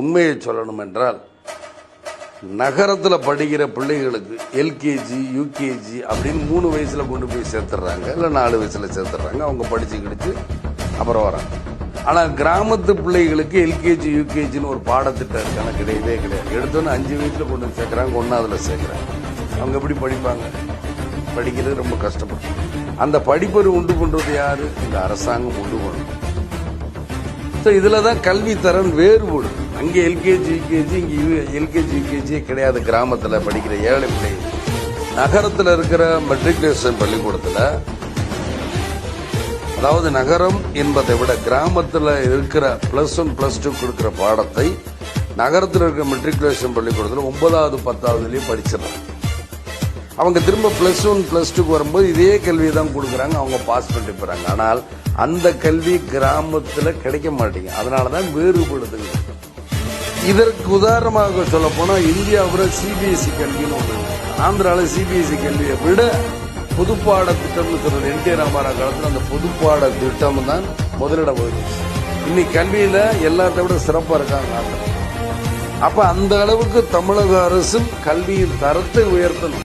உண்மையை சொல்லணும் என்றால் நகரத்தில் படிக்கிற பிள்ளைகளுக்கு எல்கேஜி யூகேஜி அப்படின்னு 3 வயசுல கொண்டு போய் சேர்த்துறாங்க, இல்லை 4 வயசுல சேர்த்துறாங்க. அவங்க படிச்சு கிடிச்சு அப்புறம் வராங்க. ஆனால் கிராமத்து பிள்ளைகளுக்கு எல்கேஜி யூகேஜின்னு ஒரு பாடத்திட்டம் இருக்கான கிடையவே கிடையாது. எடுத்தோன்னு 5 வயசுல கொண்டு வந்து சேர்க்குறாங்க, 1ஆவதுல சேர்க்குறாங்க. அவங்க எப்படி படிப்பாங்க? படிக்கிறது ரொம்ப கஷ்டப்படும். அந்த படிப்பை உண்டு பண்ணுறது யாரு? இந்த அரசாங்கம் உண்டு பண்ணும். இதுல தான் கல்வி தரம் வேறுபடும். அங்கே எல்கேஜி யூகேஜி, இங்கே எல்கேஜி யூகேஜியே கிடையாது. கிராமத்தில் படிக்கிற ஏழை பிள்ளைகள் நகரத்தில் இருக்கிற மெட்ரிகுலேஷன் பள்ளிக்கூடத்தில், அதாவது நகரம் என்பதை விட கிராமத்தில் இருக்கிற +1 +2 கொடுக்கிற பாடத்தை நகரத்தில் இருக்கிற மெட்ரிகுலேஷன் பள்ளிக்கூடத்தில் 9வது 10வதுலேயே படிச்சிடறாங்க. அவங்க திரும்ப +1 +2 வரும்போது இதே கல்வியை தான் கொடுக்குறாங்க, அவங்க பாஸ் பண்ணிட்டு போறாங்க. ஆனால் அந்த கல்வி கிராமத்தில் கிடைக்க மாட்டேங்க. அதனால தான் வேறுபடுது. இதற்கு உதாரணமாக சொல்ல போனா இந்தியாவில் சிபிஎஸ்இ கல்வின்னு ஒன்று, ஆந்திராவில் சிபிஎஸ்இ கல்வியை விட பொதுப்பாட திட்டம்னு சொல்றது NT ராமாராவ் காலத்தில் அந்த பொதுப்பாட திட்டம் தான் முதலிடம் வந்துச்சு. இன்னைக்கு கல்வியில எல்லாத்தை விட சிறப்பாக இருக்காங்க. அப்ப அந்த அளவுக்கு தமிழக அரசு கல்வியின் தரத்தை உயர்த்தணும்.